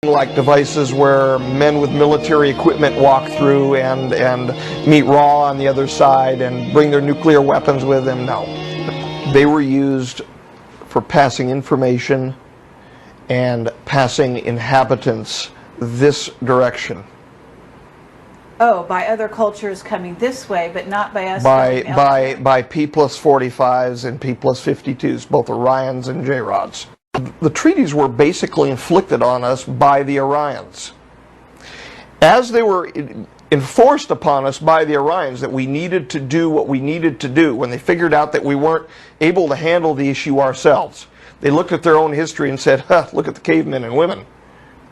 like devices where men with military equipment walk through and meet Ra on the other side and bring their nuclear weapons with them. No. They were used for passing information and passing inhabitants this direction. Oh, by other cultures coming this way, but not by us. By P+45s and P+52s, both Orions and J-Rods. The treaties were basically inflicted on us by the Orions. As they were enforced upon us by the Orions that we needed to do what we needed to do, when they figured out that we weren't able to handle the issue ourselves, they looked at their own history and said, huh, look at the cavemen and women.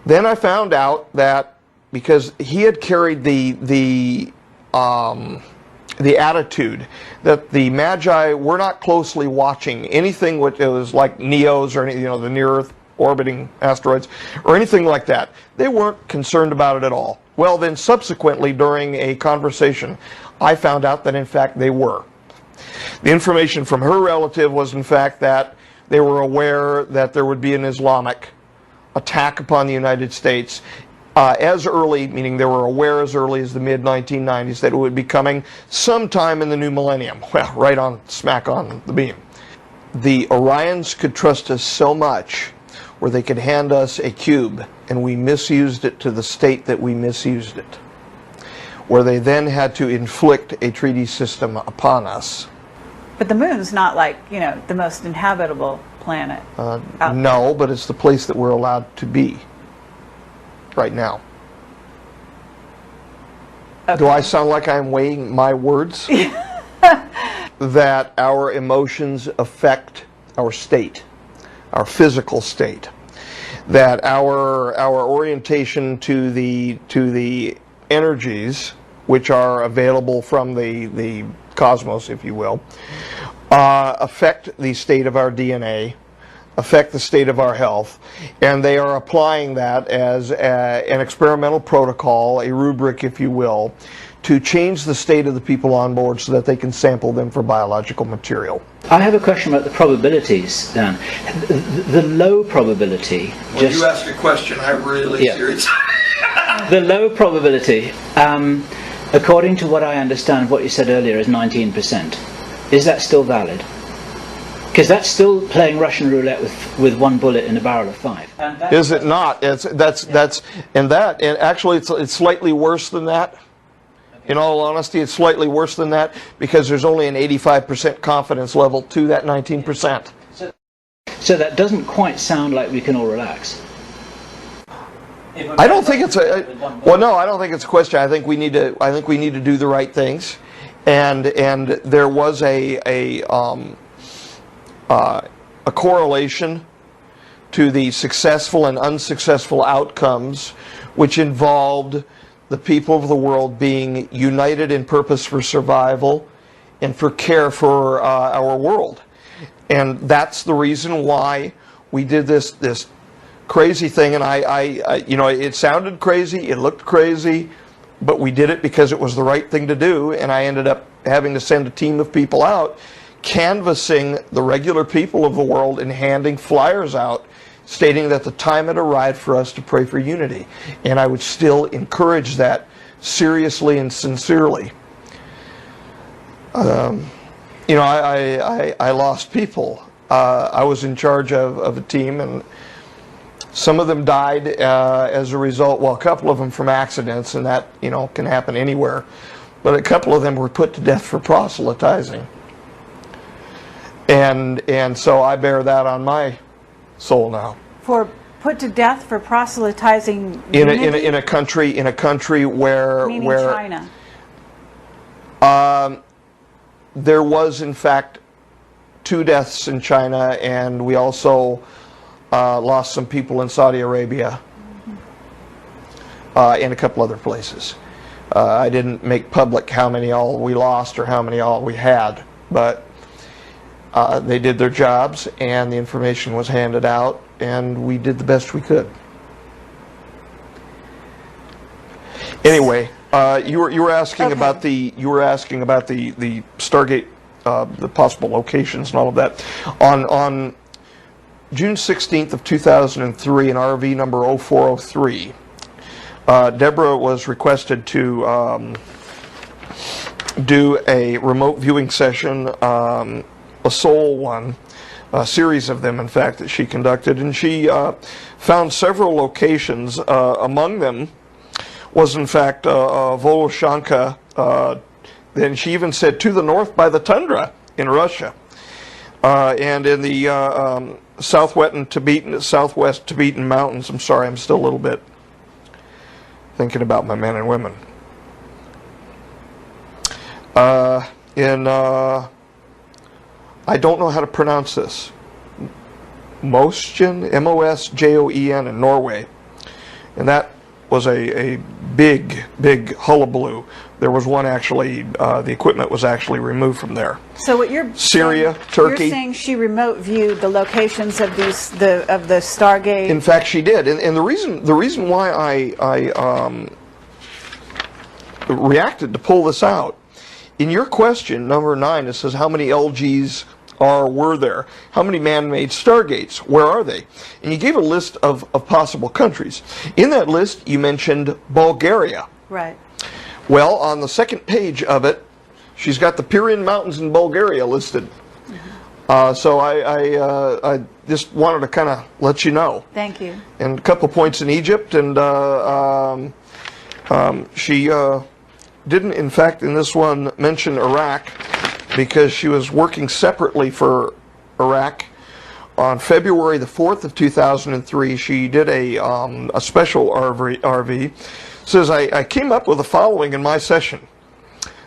Then I found out that because he had carried the attitude that the Magi were not closely watching anything which was like Neos or the near-Earth orbiting asteroids or anything like that. They weren't concerned about it at all. Well, then subsequently during a conversation, I found out that in fact they were. The information from her relative was in fact that they were aware that there would be an Islamic attack upon the United States as early, meaning they were aware as early as the mid-1990s that it would be coming sometime in the new millennium. Well, right on, smack on the beam. The Orions could trust us so much where they could hand us a cube and we misused it to the state that we misused it, where they then had to inflict a treaty system upon us. But the moon's not like, the most inhabitable planet. No, but it's the place that we're allowed to be right now. Okay. Do I sound like I'm weighing my words? That our emotions affect our state, our physical state. That our orientation to the energies which are available from the cosmos, if you will, affect the state of our DNA, affect the state of our health, and they are applying that as an experimental protocol, a rubric, if you will, to change the state of the people on board so that they can sample them for biological material. I have a question about the probabilities, Dan. The low probability... When you ask a question, I'm really serious. The low probability, according to what I understand, what you said earlier, is 19%. Is that still valid? Because that's still playing Russian roulette with one bullet in a barrel of 5. Is it not? And actually it's slightly worse than that. In all honesty, it's slightly worse than that because there's only an 85% confidence level to that 19%. So that doesn't quite sound like we can all relax. I don't think it's no, I don't think it's a question. I think we need to do the right things, and there was a correlation to the successful and unsuccessful outcomes, which involved the people of the world being united in purpose for survival and for care for our world. And that's the reason why we did this crazy thing. And it sounded crazy, it looked crazy, but we did it because it was the right thing to do. And I ended up having to send a team of people out canvassing the regular people of the world and handing flyers out stating that the time had arrived for us to pray for unity. And I would still encourage that seriously and sincerely. I lost people. I was in charge of a team, and some of them died as a result, well, a couple of them from accidents, and that can happen anywhere. But a couple of them were put to death for proselytizing. And so I bear that on my soul now. For put to death for proselytizing in a country where China. There was in fact 2 deaths in China, and we also lost some people in Saudi Arabia, and a couple other places. I didn't make public how many all we lost or how many all we had, but they did their jobs, and the information was handed out, and we did the best we could. Anyway, you were asking about the Stargate, the possible locations and all of that. On June 16th of 2003 in RV number 0403. Deborah was requested to do a remote viewing session, a sole one, a series of them, in fact, that she conducted, and she found several locations. Among them was, in fact, Voloshanka. Then she even said to the north by the tundra in Russia, and in the southwest Tibetan mountains. I'm sorry, I'm still a little bit thinking about my men and women. I don't know how to pronounce this. Mosjoen, Mosjoen in Norway. And that was a big hullabaloo. There was one actually, the equipment was actually removed from there. So what you're Syria, saying, Turkey. You're saying she remote viewed the locations of the Stargate. In fact, she did. And the reason why I reacted to pull this out, in your question, number 9, it says how many LGs were there? How many man-made Stargates? Where are they? And you gave a list of possible countries. In that list, you mentioned Bulgaria. Right. Well, on the second page of it, she's got the Pirin Mountains in Bulgaria listed. So I just wanted to kind of let you know. Thank you. And a couple points in Egypt, and she didn't, in fact, in this one mention Iraq, because she was working separately for Iraq. On February the 4th of 2003, she did a special RV. Says, I came up with the following in my session.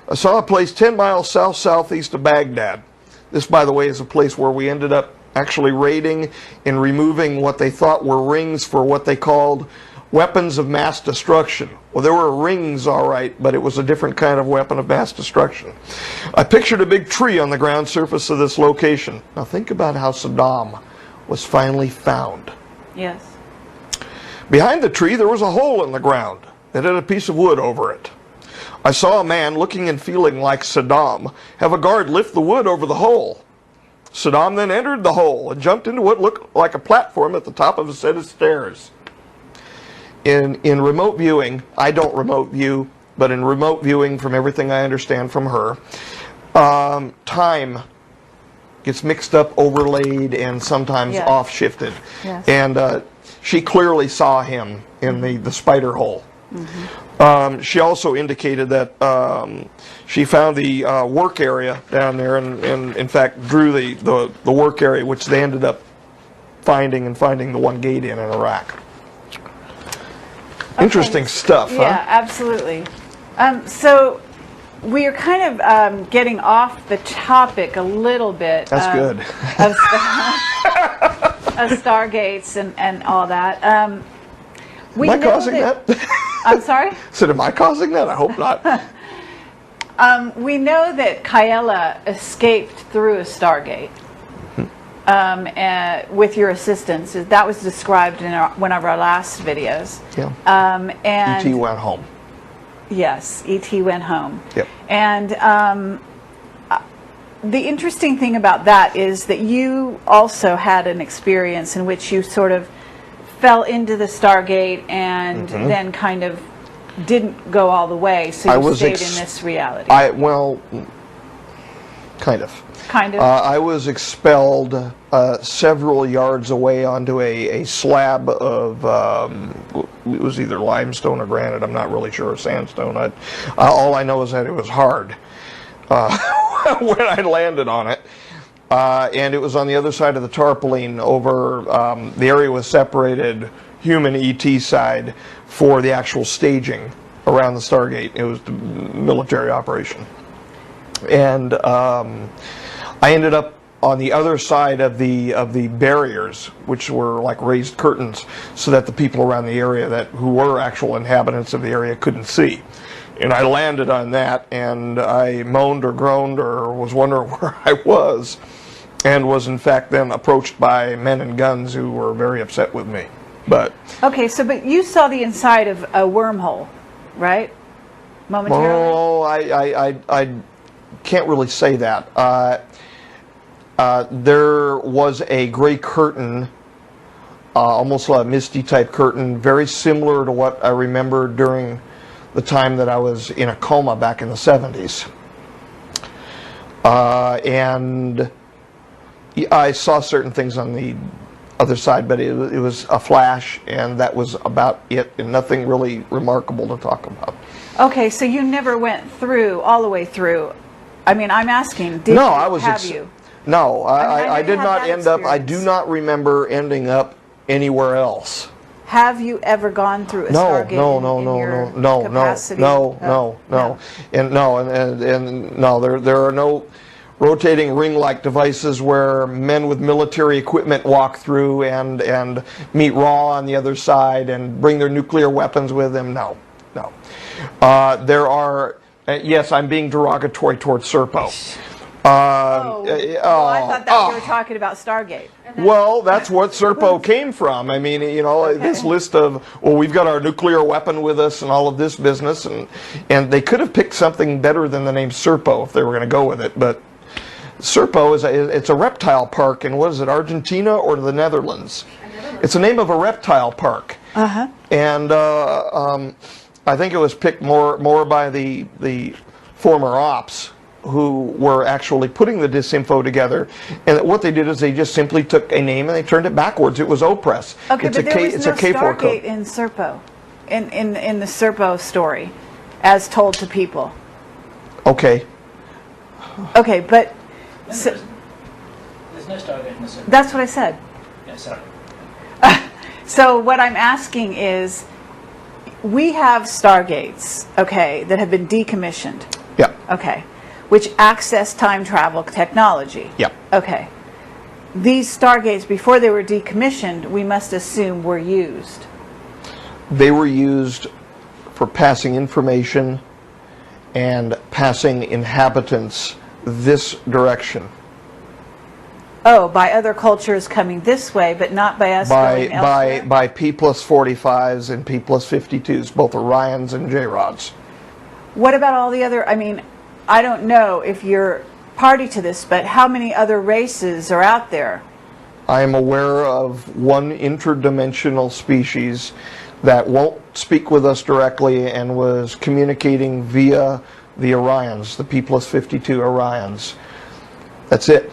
I saw a place 10 miles southeast of Baghdad. This, by the way, is a place where we ended up actually raiding and removing what they thought were rings for what they called weapons of mass destruction. Well, there were rings, all right, but it was a different kind of weapon of mass destruction. I pictured a big tree on the ground surface of this location. Now think about how Saddam was finally found. Yes. Behind the tree, there was a hole in the ground that had a piece of wood over it. I saw a man looking and feeling like Saddam have a guard lift the wood over the hole. Saddam then entered the hole and jumped into what looked like a platform at the top of a set of stairs. In remote viewing, I don't remote view, but in remote viewing, from everything I understand from her, time gets mixed up, overlaid, and sometimes off-shifted. Yes. And she clearly saw him in the spider hole. Mm-hmm. She also indicated that she found the work area down there, and in fact drew the work area, which they ended up finding the one gate in Iraq. Interesting stuff, huh? Yeah, absolutely. So we are kind of getting off the topic a little bit. That's good. Of Stargates and all that. Am I causing that? I'm sorry? So am I causing that? I hope not. We know that Kaela escaped through a Stargate. With your assistance. That was described in one of our last videos. Yeah. And E.T. went home. Yes, E.T. went home. Yep. And the interesting thing about that is that you also had an experience in which you sort of fell into the Stargate and then kind of didn't go all the way, so you stayed in this reality. Well, kind of. Kind of. I was expelled several yards away onto a slab of, it was either limestone or granite, I'm not really sure, or sandstone. All I know is that it was hard when I landed on it. And it was on the other side of the tarpaulin over, the area was separated, human ET side, for the actual staging around the Stargate. It was the military operation. And I ended up on the other side of the barriers, which were like raised curtains, so that the people around the area who were actual inhabitants of the area couldn't see. And I landed on that, and I moaned or groaned or was wondering where I was, and was in fact then approached by men in guns who were very upset with me. But okay, but you saw the inside of a wormhole, right? Momentarily. Oh, I can't really say that. There was a gray curtain almost a misty type curtain, very similar to what I remember during the time that I was in a coma back in the 70s. And I saw certain things on the other side, but it was a flash, and that was about it, and nothing really remarkable to talk about. Okay, so you never went through, all the way through. I mean, I'm asking, did No, you, I was have you? No, I I know did you had not that end up, I do experience. not remember ending up anywhere else. Have you ever gone through a Stargate in your capacity? No, there are no rotating ring-like devices where men with military equipment walk through and meet Ra on the other side and bring their nuclear weapons with them. No. There are, yes, I'm being derogatory towards Serpo. Well, I thought that you were talking about Stargate. Well, that's what Serpo came from. I mean, you know, this list of, well, we've got our nuclear weapon with us and all of this business, and they could have picked something better than the name Serpo if they were going to go with it, but Serpo it's a reptile park in, what is it, Argentina or the Netherlands? It's the name of a reptile park. And I think it was picked more by the former ops who were actually putting the disinfo together, and what they did is they just simply took a name and they turned it backwards. It was Opress. Okay, it's but there was no K4 Stargate code. in Serpo, in the Serpo story, as told to people. Okay. Okay, but There's no Stargate in the Serpo. that's what I said. Yeah, sorry. So what I'm asking is, we have Stargates, okay, that have been decommissioned, Yeah. okay, which access time travel technology. Yeah. Okay. These Stargates, before they were decommissioned, we must assume were used. They were used for passing information and passing inhabitants this direction. Oh, by other cultures coming this way, but not by us going elsewhere? By P+45s and P+52s, both Orions and J-Rods. What about all the other, I mean, I don't know if you're party to this, but how many other races are out there? I am aware of one interdimensional species that won't speak with us directly and was communicating via the Orions, the P+52 Orions. That's it.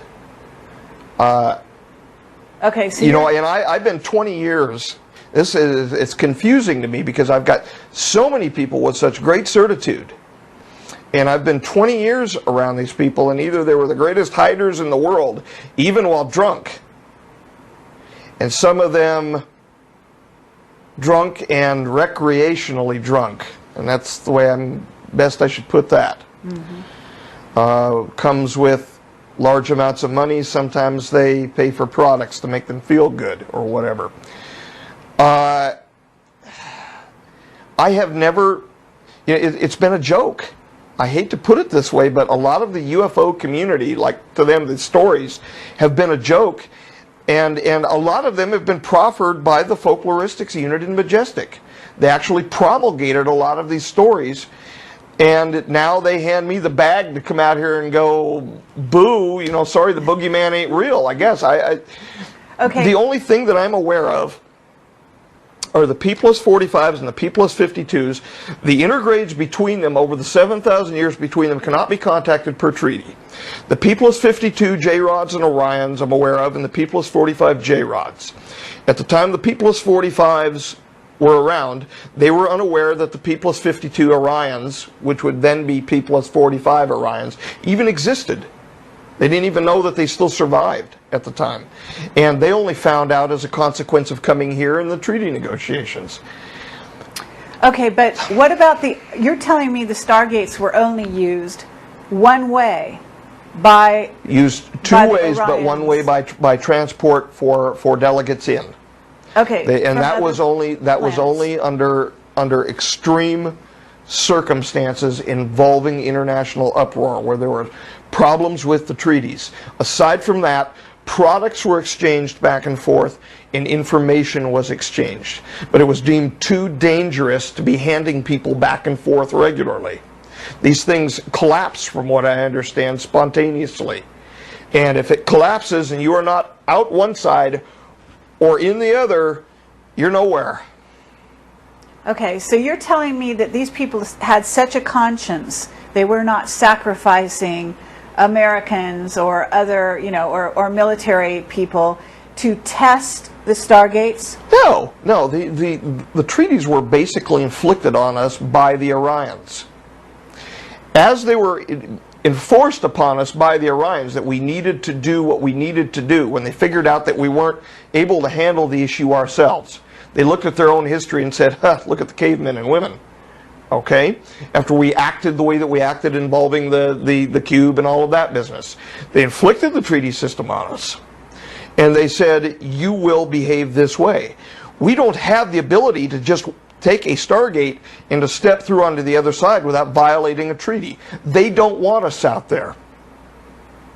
Okay, so you know, and I've been 20 years. It's confusing to me because I've got so many people with such great certitude. And I've been 20 years around these people, and either they were the greatest hiders in the world, even while drunk, and some of them drunk and recreationally drunk, and that's the way I should put that. Comes with large amounts of money. Sometimes they pay for products to make them feel good or whatever. I have never, you know, it's been a joke. I hate to put it this way, but a lot of the UFO community, like to them, the stories have been a joke, and a lot of them have been proffered by the folkloristics unit in Majestic. They actually promulgated a lot of these stories, and now they hand me the bag to come out here and go, boo, you know, sorry, the boogeyman ain't real, I guess. okay. The only thing that I'm aware of are the P+45s and the P+52s. The intergrades between them over the 7,000 years between them cannot be contacted per treaty. The P+52 J-Rods and Orions I'm aware of, and the P+45 J-Rods. At the time the P+45s were around, they were unaware that the P+52 Orions, which would then be P+45 Orions, even existed. They didn't even know that they still survived at the time. And they only found out as a consequence of coming here in the treaty negotiations. Okay, but what about you're telling me the Stargates were only used one way by... Used two ways, but one way by transport for delegates in. Okay. And that was only under extreme circumstances involving international uproar, where there were problems with the treaties. Aside from that, products were exchanged back and forth and information was exchanged. But it was deemed too dangerous to be handing people back and forth regularly. These things collapse, from what I understand, spontaneously. And if it collapses and you are not out one side or in the other, you're nowhere. Okay, so you're telling me that these people had such a conscience, they were not sacrificing Americans or other, or military people to test the Stargates? No. The treaties were basically inflicted on us by the Orions. As they were enforced upon us by the Orions that we needed to do what we needed to do, when they figured out that we weren't able to handle the issue ourselves, they looked at their own history and said, look at the cavemen and women. Okay? After we acted the way that we acted involving the cube and all of that business. They inflicted the treaty system on us. And they said, you will behave this way. We don't have the ability to just take a Stargate and to step through onto the other side without violating a treaty. They don't want us out there.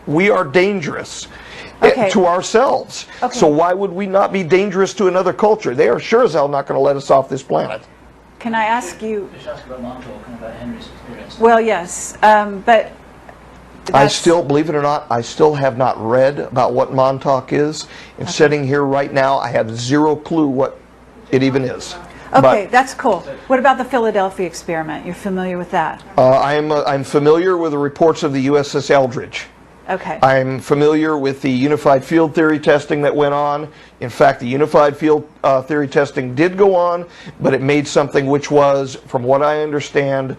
We are dangerous to ourselves. Okay. So why would we not be dangerous to another culture? They are sure as hell not going to let us off this planet. Can I ask you? Just ask about Montauk and about Henry's experience. Well, yes, but I still, believe it or not, I still have not read about what Montauk is. And sitting here right now, I have zero clue what it even is. Okay, that's cool. What about the Philadelphia experiment? You're familiar with that? I'm familiar with the reports of the USS Eldridge. Okay. I'm familiar with the unified field theory testing that went on. In fact, the unified field theory testing did go on, but it made something which was, from what I understand,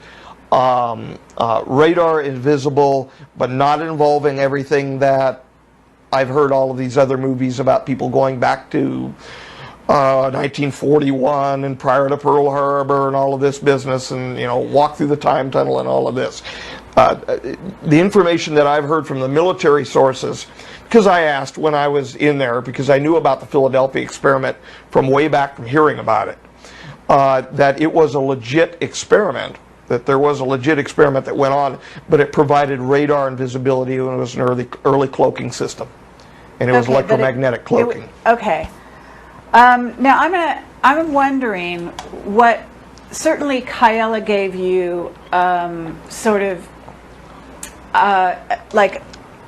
radar invisible, but not involving everything that I've heard all of these other movies about people going back to 1941 and prior to Pearl Harbor and all of this business, and walk through the time tunnel and all of this. The information that I've heard from the military sources, because I asked when I was in there, because I knew about the Philadelphia experiment from way back from hearing about it, that it was a legit experiment, that there was a legit experiment that went on, but it provided radar and visibility, and it was an early cloaking system, and it was electromagnetic cloaking. Okay. Now I'm wondering what. Certainly, Kyella gave you sort of like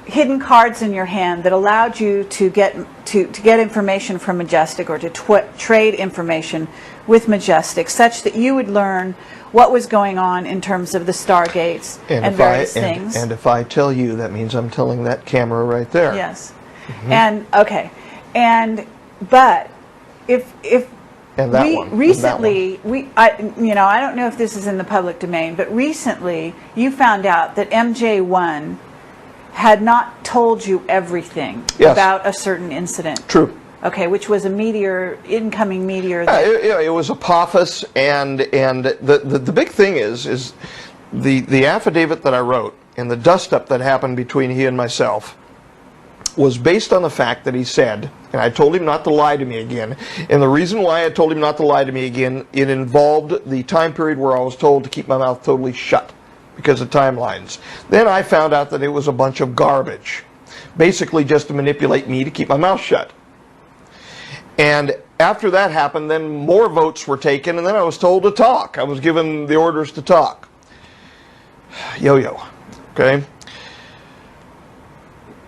hidden cards in your hand that allowed you to get information from Majestic, or to trade information with Majestic, such that you would learn what was going on in terms of the Stargates and various things. And if I tell you, that means I'm telling that camera right there. Yes. Mm-hmm. But if and that one. Recently, I don't know if this is in the public domain, but recently you found out that MJ1 had not told you everything about a certain incident. True. Okay, which was a incoming meteor. It was Apophis, and the big thing is the affidavit that I wrote and the dust-up that happened between he and myself was based on the fact that he said, and I told him not to lie to me again, and the reason why I told him not to lie to me again, it involved the time period where I was told to keep my mouth totally shut because of timelines. Then I found out that it was a bunch of garbage, basically just to manipulate me to keep my mouth shut. And after that happened, then more votes were taken, and then I was told to talk. I was given the orders to talk. Yo-yo, okay?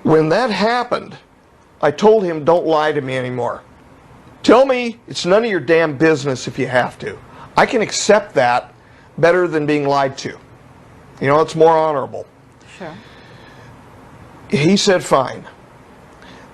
When that happened, I told him, don't lie to me anymore. Tell me it's none of your damn business if you have to. I can accept that better than being lied to. It's more honorable. Sure. He said fine.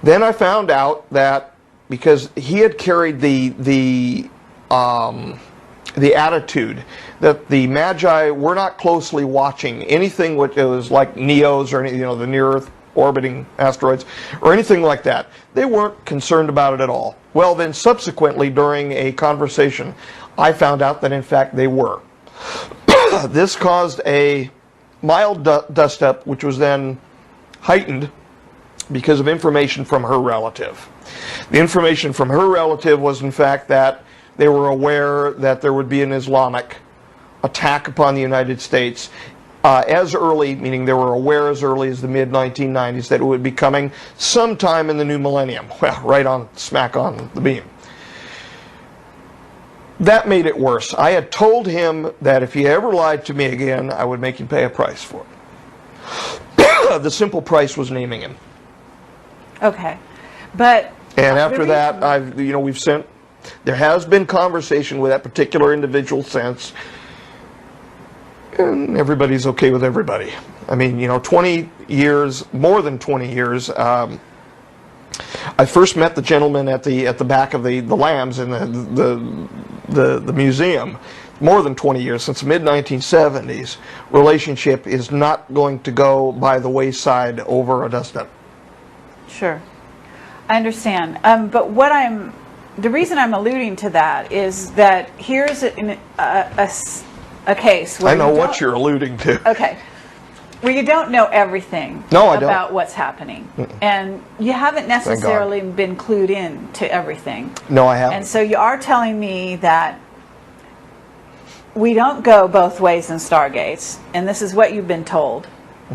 Then I found out that because he had carried the attitude that the Magi were not closely watching anything which was like Neos or the near-Earth orbiting asteroids or anything like that. They weren't concerned about it at all. Well, then subsequently during a conversation, I found out that in fact they were. This caused a mild dust-up, which was then heightened because of information from her relative. The information from her relative was in fact that they were aware that there would be an Islamic attack upon the United States as early, meaning they were aware as early as the mid-1990s that it would be coming sometime in the new millennium. Well, right on, smack on the beam. That made it worse. I had told him that if he ever lied to me again, I would make him pay a price for it. The simple price was naming him. Okay. But And after that, reason- we've sent. There has been conversation with that particular individual since, and everybody's okay with everybody. I mean, 20 years, more than 20 years. I first met the gentleman at the back of the lambs in the museum. More than 20 years, since the mid-1970s. Relationship is not going to go by the wayside over a dust-up. Sure, I understand. But the reason I'm alluding to that is that here's a case where I know what you're alluding to. Okay. Where you don't know everything about what's happening. And you haven't necessarily been clued in to everything. No, I haven't. And so you are telling me that we don't go both ways in Stargates, and this is what you've been told.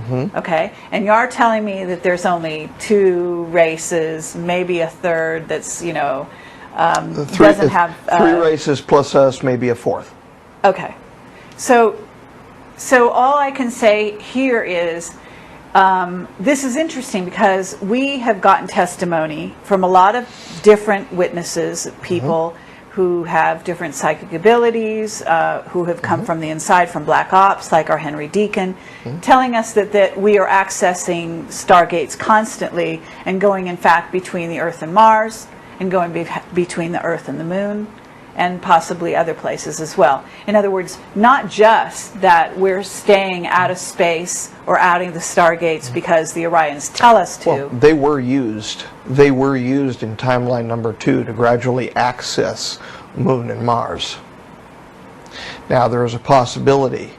Okay? And you are telling me that there's only 2 races, maybe a third that's, doesn't have... 3 races plus us, maybe a 4th. Okay. So all I can say here is this is interesting because we have gotten testimony from a lot of different witnesses, people who have different psychic abilities, who have come from the inside, from Black Ops, like our Henry Deacon, telling us that we are accessing Stargates constantly and going, in fact, between the Earth and Mars and going between the Earth and the Moon, and possibly other places as well. In other words, not just that we're staying out of space or out of the Stargates because the Orions tell us to. Well, they were used. They were used in timeline number 2 to gradually access Moon and Mars. Now, there is a possibility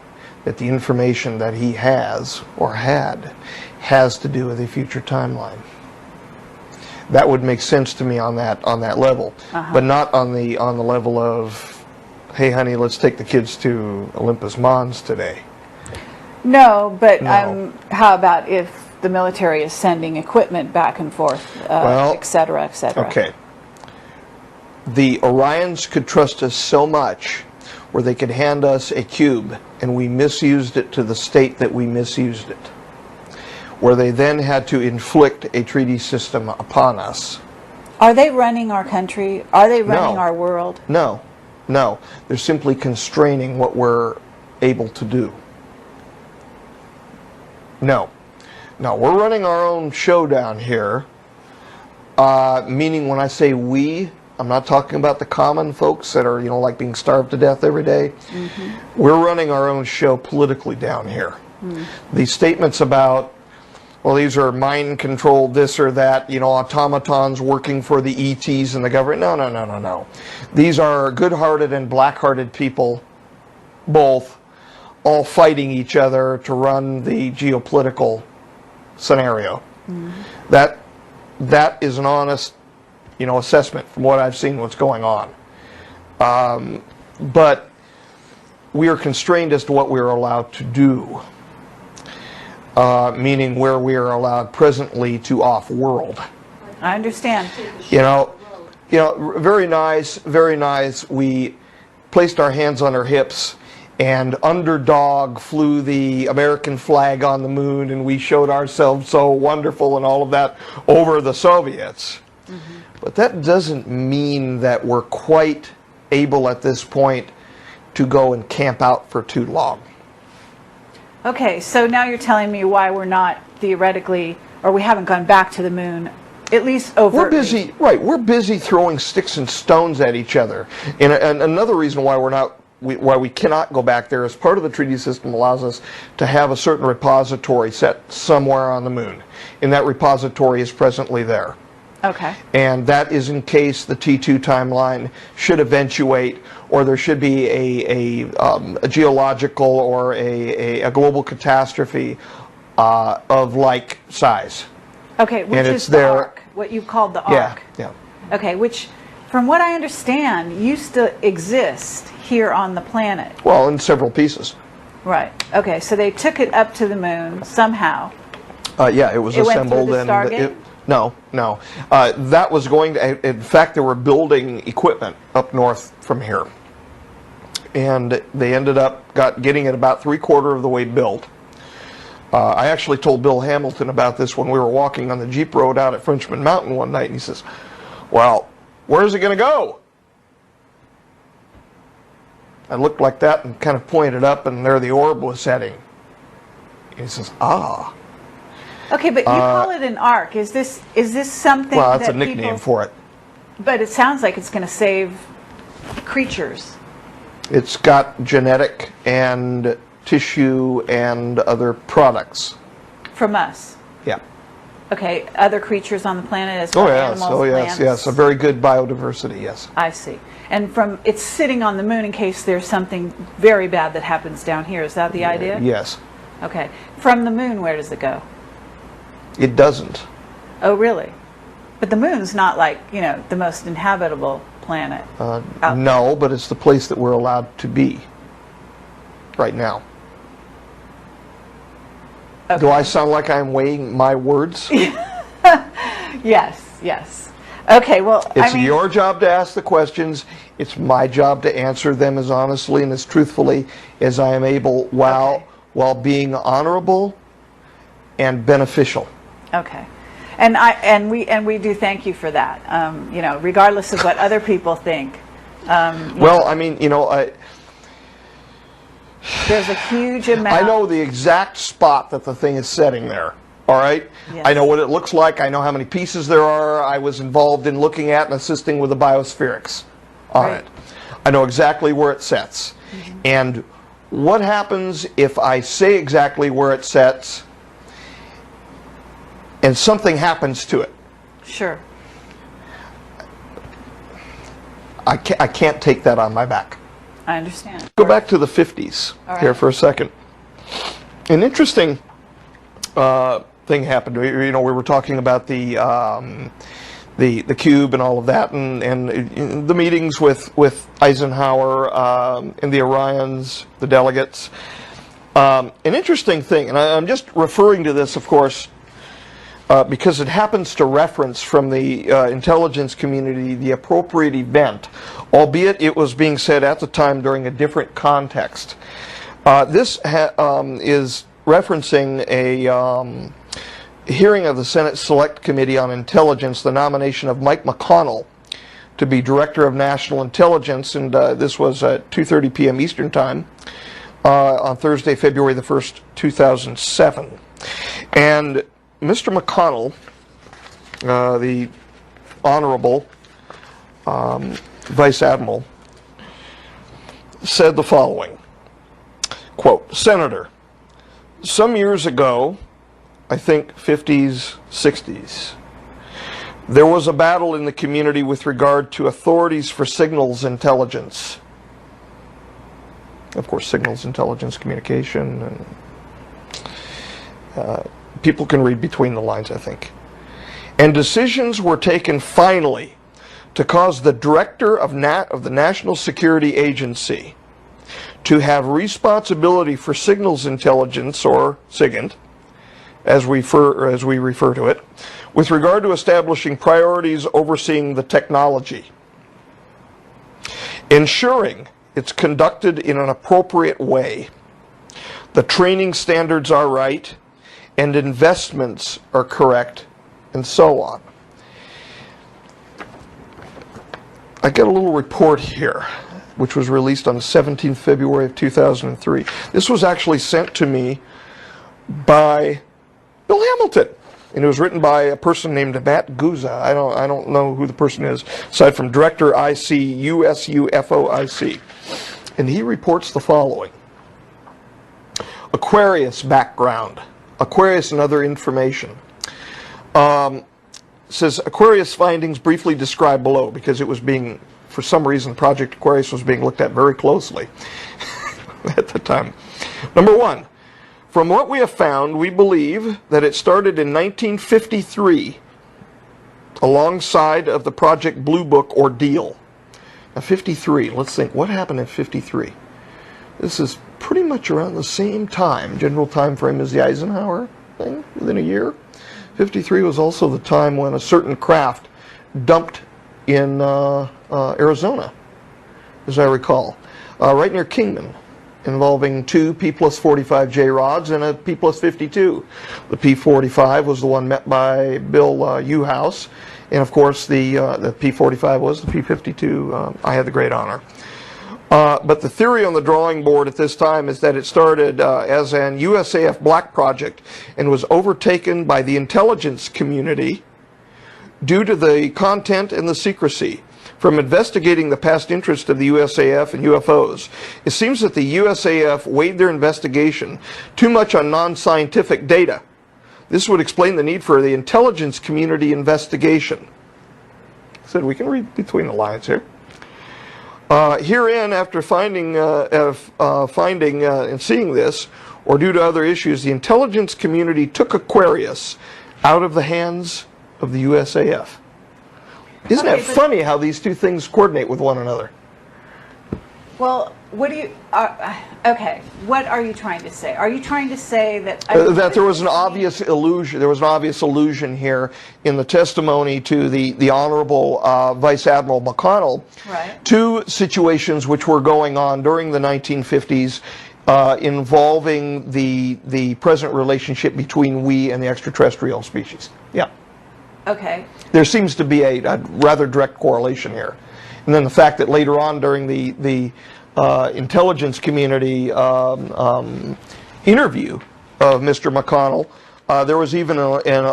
that the information that he has or had has to do with a future timeline. That would make sense to me on that level, but not on the level of, hey honey, let's take the kids to Olympus Mons today. No, but how about if the military is sending equipment back and forth, et cetera, et cetera? Okay. The Orions could trust us so much where they could hand us a cube and we misused it to the state that we misused it, where they then had to inflict a treaty system upon us. Are they running our country? Are they running our world? No. They're simply constraining what we're able to do. No, we're running our own show down here, meaning when I say we, I'm not talking about the common folks that are, like being starved to death every day. We're running our own show politically down here. These statements about, well, these are mind-controlled this or that, automatons working for the ETs and the government. No. These are good-hearted and black-hearted people, both, all fighting each other to run the geopolitical scenario. That is an honest, assessment from what I've seen what's going on. But we are constrained as to what we are allowed to do. Meaning where we are allowed presently to off-world. I understand. Very nice, very nice. We placed our hands on our hips, and Underdog flew the American flag on the moon, and we showed ourselves so wonderful and all of that over the Soviets. But that doesn't mean that we're quite able at this point to go and camp out for too long. Okay, so now you're telling me why we're not theoretically, or we haven't gone back to the moon, at least overtly. We're busy, right? We're busy throwing sticks and stones at each other. And another reason why why we cannot go back there is part of the treaty system allows us to have a certain repository set somewhere on the moon, and that repository is presently there. Okay. And that is in case the T2 timeline should eventuate, or there should be a geological or a global catastrophe of like size. Okay, which is the arc, what you called the arc. Yeah. Okay, which, from what I understand, used to exist here on the planet. Well, in several pieces. Right. Okay, so they took it up to the moon somehow. Yeah, it was assembled. Went through the Stargate? No. That was going to, in fact, they were building equipment up north from here. And they ended up getting it about 3/4 of the way built. I actually told Bill Hamilton about this when we were walking on the Jeep Road out at Frenchman Mountain one night, and he says, Well, where's it going to go? I looked like that and kind of pointed up, and there the orb was heading. He says, ah. Okay, but you call it an ark. Is this something Well, that's that a nickname people, for it. But it sounds like it's going to save creatures. It's got genetic and tissue and other products. From us. Yeah. Okay, other creatures on the planet as well, animals, plants. Yes. A very good biodiversity, yes. I see. And it's sitting on the moon in case there's something very bad that happens down here. Is that the idea? Yes. Okay. From the moon, where does it go? It doesn't. Oh, really? But the moon's not like, the most inhabitable planet. No, but it's the place that we're allowed to be right now. Okay. Do I sound like I'm weighing my words? Yes. Okay, well, It's your job to ask the questions. It's my job to answer them as honestly and as truthfully as I am able while being honorable and beneficial. Okay. And we do thank you for that. Regardless of what other people think. There's a huge amount. I know the exact spot that the thing is setting there. All right? Yes. I know what it looks like. I know how many pieces there are. I was involved in looking at and assisting with the biospherics on Right. it. I know exactly where it sets. Mm-hmm. And what happens if I say exactly where it sets and something happens to it? Sure. I can't take that on my back. I understand. Go back to the 50s here for a second. An interesting thing happened. We were talking about the cube and all of that, and the meetings with Eisenhower and the Orions, the delegates. An interesting thing, and I'm just referring to this, of course, because it happens to reference from the intelligence community the appropriate event, albeit it was being said at the time during a different context. This is referencing a hearing of the Senate Select Committee on Intelligence, the nomination of Mike McConnell to be Director of National Intelligence, and this was at 2:30 p.m. Eastern Time on Thursday, February the 1st, 2007. And Mr. McConnell, the Honorable Vice Admiral, said the following, quote, Senator, some years ago, I think 50s, 60s, there was a battle in the community with regard to authorities for signals intelligence. Of course, signals intelligence communication, and people can read between the lines, I think. And decisions were taken finally to cause the director of the National Security Agency to have responsibility for signals intelligence, or SIGINT, as we refer to it, with regard to establishing priorities overseeing the technology, ensuring it's conducted in an appropriate way, the training standards are right, and investments are correct, and so on. I got a little report here, which was released on the 17th February of 2003. This was actually sent to me by Bill Hamilton, and it was written by a person named Matt Guza. I don't know who the person is, aside from Director IC USUFOIC. And he reports the following. Aquarius background. Aquarius and other information. Says Aquarius findings briefly described below, because it was being, for some reason, Project Aquarius was being looked at very closely at the time. Number one, from what we have found, we believe that it started in 1953 alongside of the Project Blue Book ordeal. Now 53, let's think, what happened in 53? This is pretty much around the same time, general time frame as the Eisenhower thing, within a year. 53 was also the time when a certain craft dumped in Arizona, as I recall, right near Kingman, involving two P+45J rods and a P+52. The P45 was the one met by Bill Uhouse, And of course, the P-45 was the P-52. I had the great honor. But the theory on the drawing board at this time is that it started as an USAF black project and was overtaken by the intelligence community due to the content and the secrecy. From investigating the past interest of the USAF and UFOs, it seems that the USAF weighed their investigation too much on non-scientific data. This would explain the need for the intelligence community investigation. So we can read between the lines here. Herein, after finding and seeing this, or due to other issues, the intelligence community took Aquarius out of the hands of the USAF. Isn't it funny how these two things coordinate with one another? Well, what do you? Okay, what are you trying to say? Are you trying to say that that there was an obvious illusion? There was an obvious allusion here in the testimony to the Honorable Vice Admiral McConnell, right, to situations which were going on during the 1950s involving the present relationship between we and the extraterrestrial species. Yeah. Okay. There seems to be a rather direct correlation here. And then the fact that later on during the intelligence community interview of Mr. McConnell, there was even an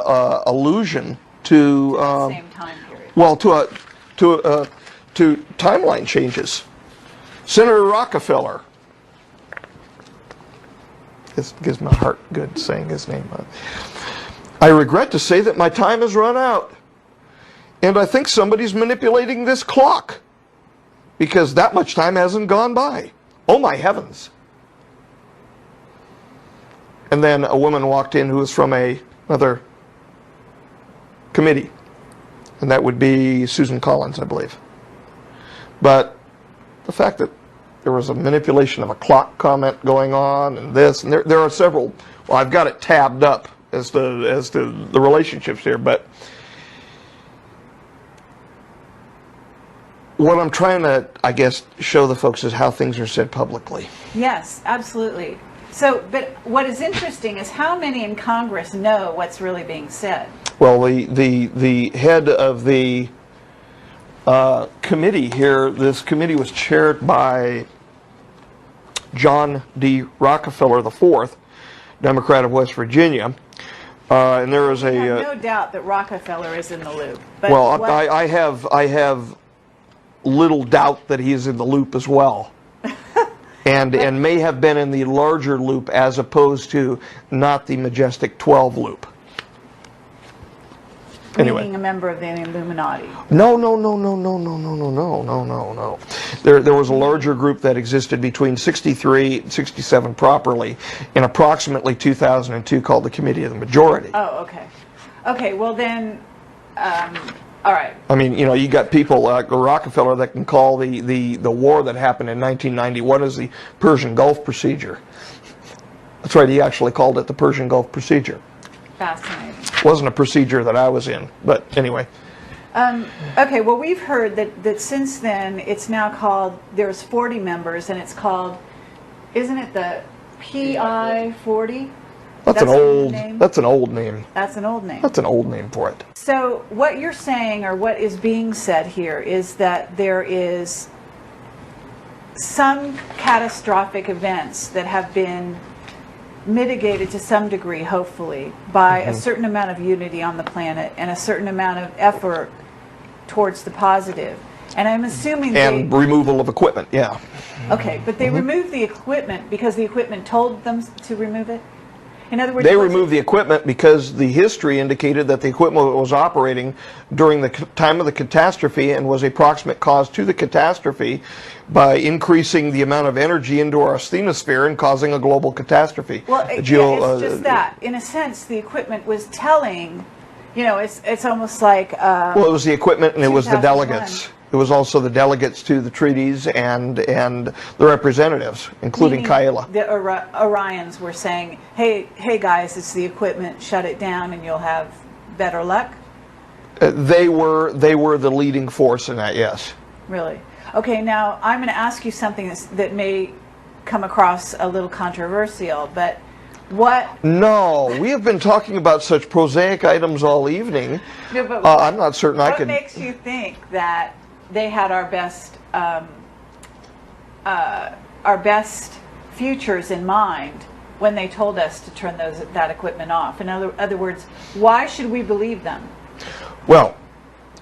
allusion to same time period. Well, to timeline changes. Senator Rockefeller. This gives my heart good saying his name. I regret to say that my time has run out, and I think somebody's manipulating this clock, because that much time hasn't gone by. Oh my heavens. And then a woman walked in who was from another committee, and that would be Susan Collins, I believe. But the fact that there was a manipulation of a clock comment going on, and this, and there are several, well, I've got it tabbed up as to the relationships here, but what I'm trying to, I guess, show the folks is how things are said publicly. Yes, absolutely. So, but what is interesting is how many in Congress know what's really being said. Well, the head of the committee here, this committee was chaired by John D. Rockefeller IV, Democrat of West Virginia. And there was I have no doubt that Rockefeller is in the loop. But well, I have little doubt that he is in the loop as well, and may have been in the larger loop as opposed to not the Majestic 12 loop. Anyway, being a member of the Illuminati. No. There was a larger group that existed between 63 and 67 properly in approximately 2002 called the Committee of the Majority. Oh, okay. Okay, well then, all right. I mean, you know, you got people like Rockefeller that can call the war that happened in 1991 as the Persian Gulf Procedure. That's right, he actually called it the Persian Gulf Procedure. Fascinating. Wasn't a procedure that I was in, but anyway. Okay, well, we've heard that since then it's now called, there's 40 members, and it's called, isn't it the PI 40? That's an old name? That's an old name. That's an old name. That's an old name for it. So what you're saying, or what is being said here, is that there is some catastrophic events that have been mitigated to some degree, hopefully, by a certain amount of unity on the planet and a certain amount of effort towards the positive. And I'm assuming removal of equipment, yeah. Okay, but they removed the equipment because the equipment told them to remove it? In other words, they removed the equipment because the history indicated that the equipment was operating during the time of the catastrophe and was a proximate cause to the catastrophe by increasing the amount of energy into our asthenosphere and causing a global catastrophe. Well, it's just that. In a sense, the equipment was telling, you know, it's almost like... well, it was the equipment and it was the delegates. It was also the delegates to the treaties and the representatives, including Kaila. The Orions were saying, hey guys, it's the equipment, shut it down and you'll have better luck? They were the leading force in that, yes. Really? Okay, now I'm going to ask you something that may come across a little controversial, but What? No, we have been talking about such prosaic items all evening. No, but I'm not certain I what could. makes you think that they had our best futures in mind when they told us to turn that equipment off? In other words, why should we believe them? Well,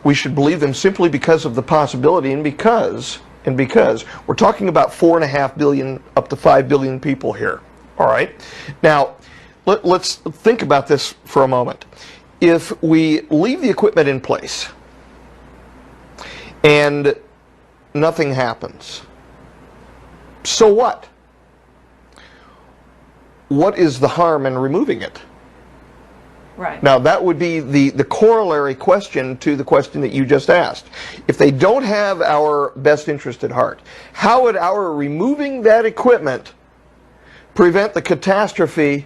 we should believe them simply because of the possibility, and because we're talking about 4.5 billion up to 5 billion people here. All right. Now, let's think about this for a moment. If we leave the equipment in place and nothing happens, so what? What is the harm in removing it? Right. Now, that would be the corollary question to the question that you just asked. If they don't have our best interest at heart, how would our removing that equipment prevent the catastrophe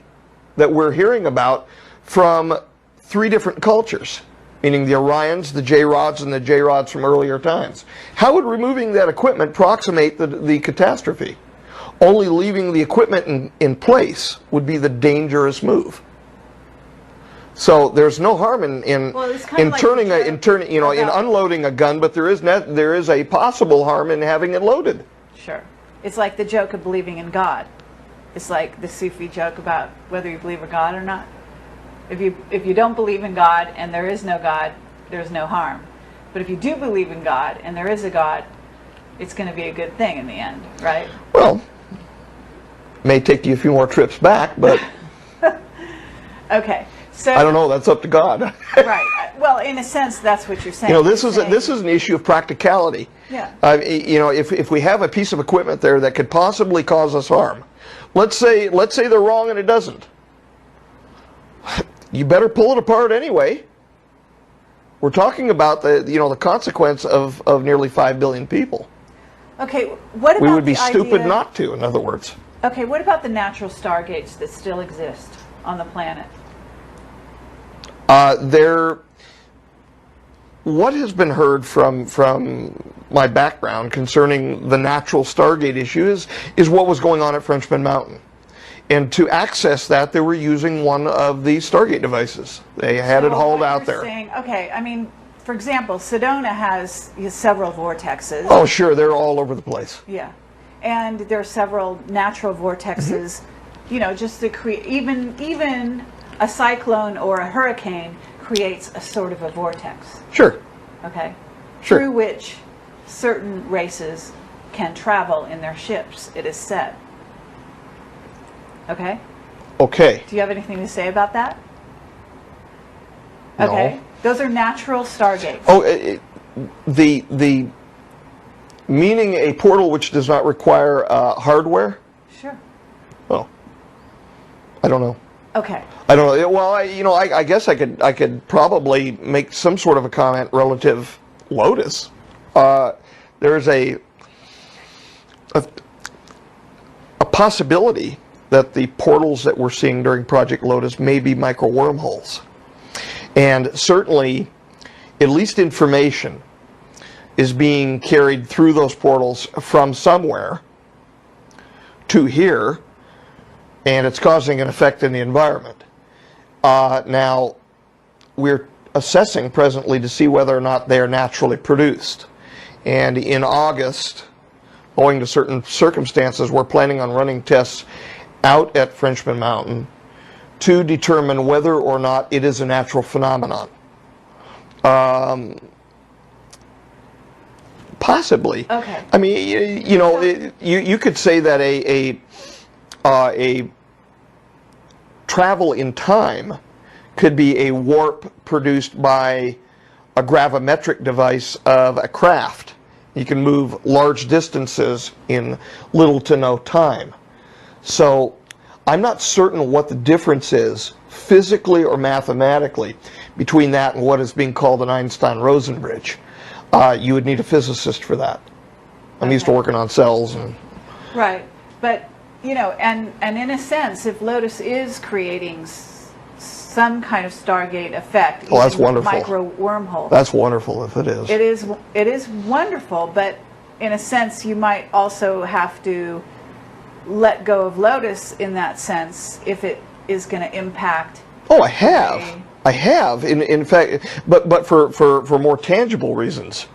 that we're hearing about from 3 different cultures, meaning the Orions, the J-Rods, and the J-Rods from earlier times? How would removing that equipment proximate the catastrophe? Only leaving the equipment in place would be the dangerous move. So there's no harm in unloading a gun, but there is a possible harm in having it loaded. Sure. It's like the joke of believing in God. It's like the Sufi joke about whether you believe in God or not. If you don't believe in God and there is no God, there's no harm. But if you do believe in God and there is a God, it's going to be a good thing in the end, right? Well, may take you a few more trips back, but okay. So I don't know. That's up to God. Right. Well, in a sense, that's what you're saying. This is an issue of practicality. Yeah. If we have a piece of equipment there that could possibly cause us harm, let's say they're wrong and it doesn't. You better pull it apart anyway. We're talking about the consequence of nearly 5 billion people. Okay. What about we would be the stupid idea, not to, in other words. Okay. What about the natural stargates that still exist on the planet? What has been heard from my background concerning the natural Stargate issue is what was going on at Frenchman Mountain. And to access that, they were using one of the Stargate devices. They had it hauled out there. Okay, I mean, for example, Sedona has several vortexes. Oh, sure, they're all over the place. Yeah. And there are several natural vortexes, just to create, even a cyclone or a hurricane creates a sort of a vortex. Sure. Okay? Sure. Through which certain races can travel in their ships, it is said. Okay? Okay. Do you have anything to say about that? No. Okay. Those are natural stargates. Oh, the meaning a portal which does not require hardware? Sure. Oh. I don't know. Okay. I don't know. Well, I guess I could probably make some sort of a comment relative Lotus. There's a possibility that the portals that we're seeing during Project Lotus may be micro wormholes, and certainly, at least information is being carried through those portals from somewhere to here, and it's causing an effect in the environment. Now, we're assessing presently to see whether or not they are naturally produced. And in August, owing to certain circumstances, we're planning on running tests out at Frenchman Mountain to determine whether or not it is a natural phenomenon. Possibly. Okay. I mean, you could say that a travel in time could be a warp produced by a gravimetric device of a craft. You can move large distances in little to no time. So I'm not certain what the difference is, physically or mathematically, between that and what is being called an Einstein-Rosen bridge. You would need a physicist for that. I'm used to working on cells. Right. But, and in a sense, if Lotus is creating some kind of Stargate effect, well, that's wonderful. Micro wormhole. That's wonderful if it is. It is wonderful, but in a sense, you might also have to let go of Lotus in that sense if it is going to impact. Oh, I have. I have. In fact, but for more tangible reasons.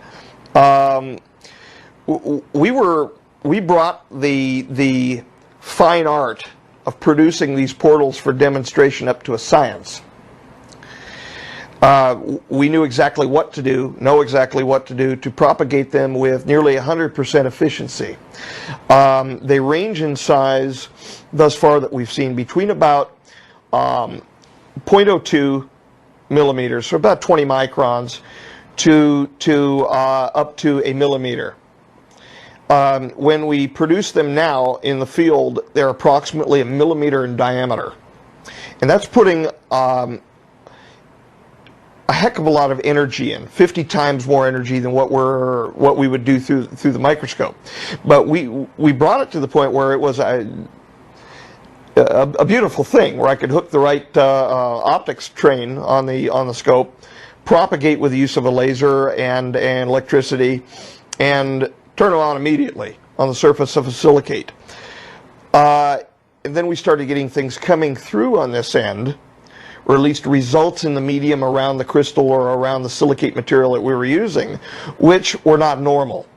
We brought the fine art of producing these portals for demonstration up to a science. We knew exactly what to do, know exactly what to do to propagate them with nearly 100% efficiency. They range in size, thus far that we've seen, between about 0.02 millimeters, so about 20 microns, to up to a millimeter. When we produce them now in the field, they're approximately a millimeter in diameter. And that's putting a heck of a lot of energy in, 50 times more energy than what we would do through the microscope. But we brought it to the point where it was a beautiful thing, where I could hook the right optics train on the scope, propagate with the use of a laser and electricity, and turn them on immediately on the surface of a silicate. And then we started getting things coming through on this end, or at least results in the medium around the crystal or around the silicate material that we were using, which were not normal.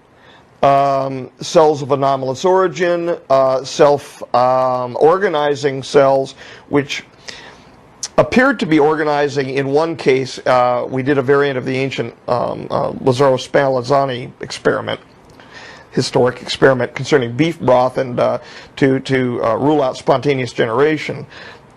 Cells of anomalous origin, self-organizing cells, which appeared to be organizing in one case. We did a variant of the ancient Lazzaro-Spallanzani experiment, historic experiment concerning beef broth, and to rule out spontaneous generation.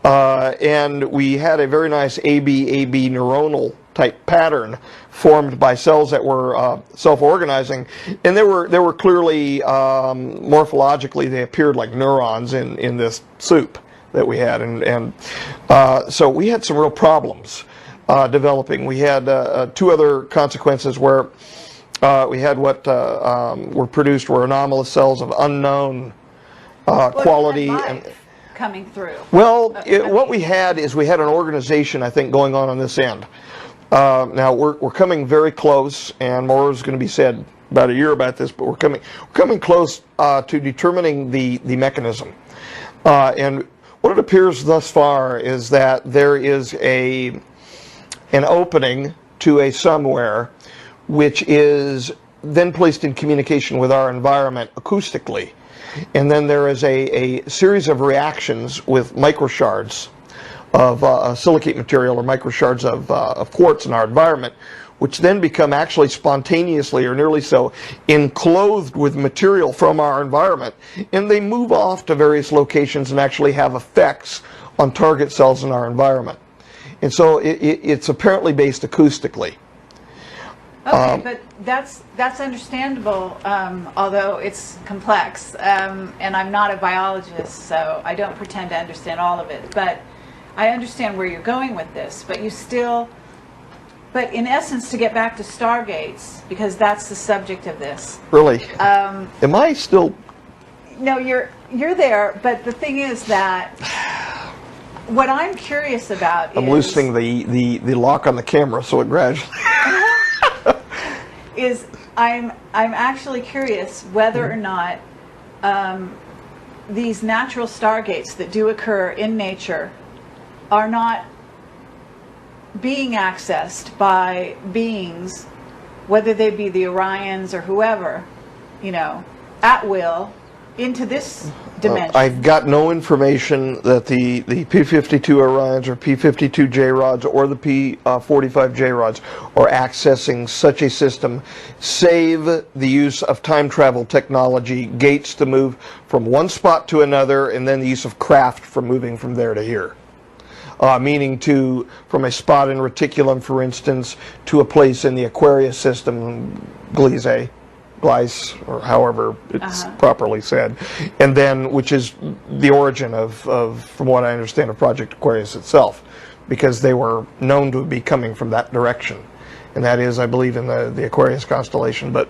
And we had a very nice AB neuronal type pattern formed by cells that were self-organizing, and they were clearly morphologically, they appeared like neurons in this soup that we had, and so we had some real problems developing. We had two other consequences where we had what were produced were anomalous cells of unknown quality and coming through. Well, what we had is we had an organization, I think, going on this end. Now we're coming very close, and more is going to be said about a year about this, but we're coming close to determining the mechanism. And what it appears thus far is that there is an opening to a somewhere which is then placed in communication with our environment acoustically. And then there is a series of reactions with microshards of silicate material or microshards of quartz in our environment, which then become actually spontaneously, or nearly so, enclosed with material from our environment. And they move off to various locations and actually have effects on target cells in our environment. And so it's apparently based acoustically. Okay, but that's understandable, although it's complex, and I'm not a biologist, so I don't pretend to understand all of it. But I understand where you're going with this. But but in essence, to get back to Stargates, because that's the subject of this. Really? Am I still? No, you're there. But the thing is that what I'm curious about is... I'm loosening the lock on the camera, so it gradually... I'm actually curious whether or not these natural stargates that do occur in nature are not being accessed by beings, whether they be the Orions or whoever, at will, into this dimension. I've got no information that the P-52 Orions or P-52J rods or the P-45J rods are accessing such a system, save the use of time travel technology, gates to move from one spot to another, and then the use of craft for moving from there to here. Meaning from a spot in reticulum, for instance, to a place in the Aquarius system, Gliese, or however it's properly said, and then, which is the origin of, from what I understand, of Project Aquarius itself, because they were known to be coming from that direction, and that is, I believe, in the Aquarius constellation. But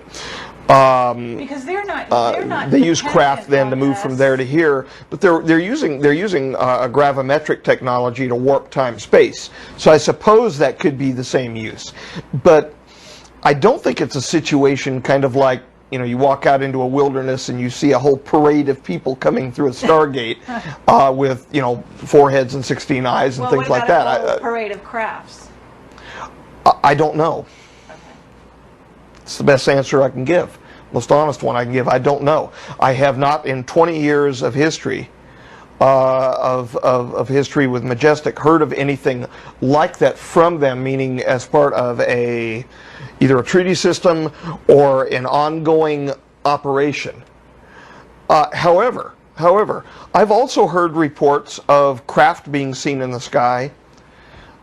because they're not they use craft then to move from there to here, but they're using a gravimetric technology to warp time-space. So I suppose that could be the same use, but I don't think it's a situation kind of like you walk out into a wilderness and you see a whole parade of people coming through a Stargate with, 4 heads and 16 eyes and things like that. What about a whole parade of crafts? I don't know. Okay. It's the best answer I can give. Most honest one I can give. I don't know. I have not, in 20 years of history, of history with Majestic, heard of anything like that from them, meaning as part of either a treaty system or an ongoing operation. However, I've also heard reports of craft being seen in the sky.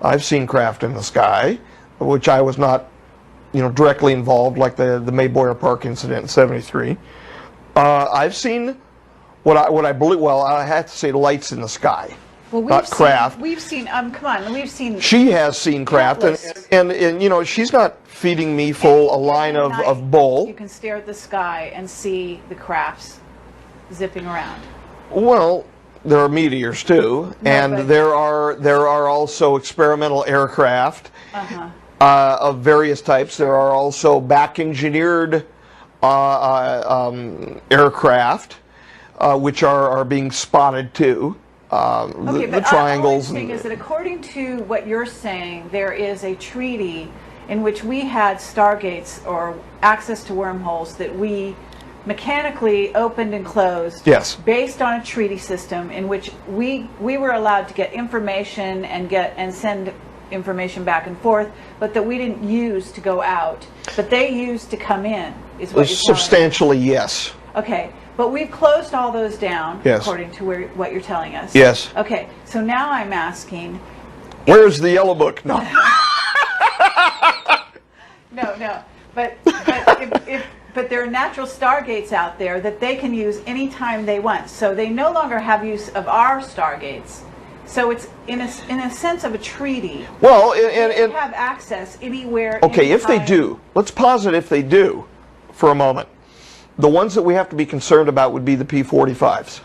I've seen craft in the sky, which I was not, directly involved, like the Mayboyer Park incident in '73. I've seen what I believe. Well, I have to say lights in the sky. Well, not craft. We've seen. Come on. We've seen. She has seen craft, and she's not feeding me full a line of bull. You can stare at the sky and see the crafts zipping around. Well, there are meteors too, and there are also experimental aircraft of various types. There are also back-engineered aircraft, which are being spotted too. The triangles. All I'm saying is that according to what you're saying, there is a treaty in which we had stargates or access to wormholes that we mechanically opened and closed. Yes. Based on a treaty system in which we were allowed to get information and send information back and forth, but that we didn't use to go out, but they used to come in. Is what you're substantially telling me. Yes. Okay. But we've closed all those down, yes, according to what you're telling us. Yes. Okay, so now I'm asking... Where's the yellow book? No. No. But there are natural stargates out there that they can use anytime they want. So they no longer have use of our stargates. So it's in a sense of a treaty. Well, they have access anywhere. Okay, anytime. if they do, let's posit if they do for a moment. The ones that we have to be concerned about would be the P-45s.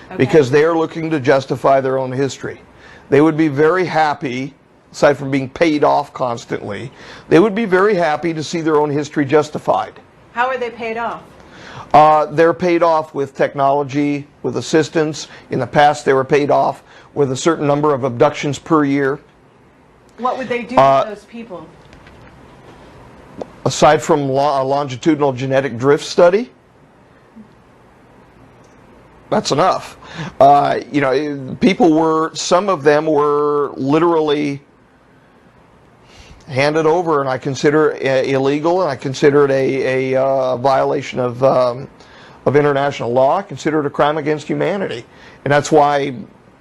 Okay. Because they are looking to justify their own history. They would be very happy, aside from being paid off constantly, they would be very happy to see their own history justified. How are they paid off? They're paid off with technology, with assistance. In the past, they were paid off with a certain number of abductions per year. What would they do to those people? Aside from a longitudinal genetic drift study, that's enough. Some of them were literally handed over, and I consider it illegal, and I consider it a violation of international law. I consider it a crime against humanity, and that's why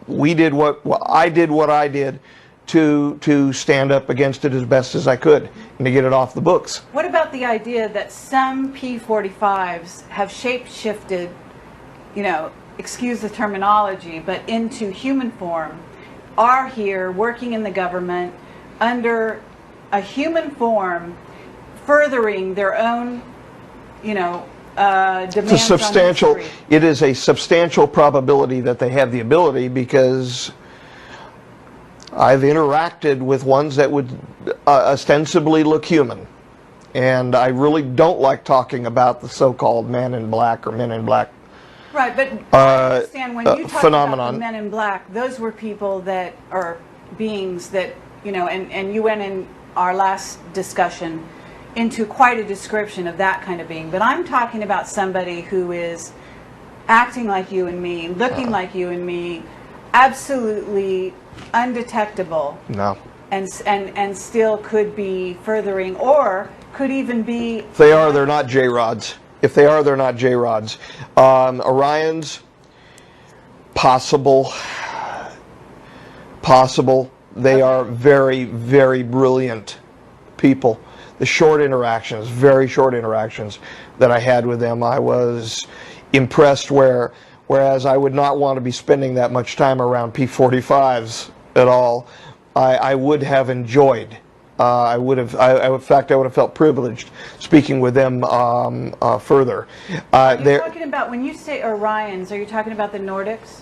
I did what I did to stand up against it as best as I could and to get it off the books. What about the idea that some P-45s have shape-shifted, excuse the terminology, but into human form, are here working in the government under a human form, furthering their own, demands on history? It is a substantial probability that they have the ability, because I've interacted with ones that would ostensibly look human, and I really don't like talking about the so-called man in black or men in black. Right, but I understand when you talk phenomenon. about the men in black, those were people that are beings that, and you went in our last discussion into quite a description of that kind of being. But I'm talking about somebody who is acting like you and me, looking like you and me, absolutely undetectable. No. And still could be furthering, or could even be... If they are, they're not J-Rods. If they are, they're not J-Rods. Orions, possible. They are very, very brilliant people. The very short interactions that I had with them, I was impressed, whereas I would not want to be spending that much time around P-45s at all. I would have enjoyed. In fact, I would have felt privileged speaking with them further. You're talking about, when you say Orions, are you talking about the Nordics?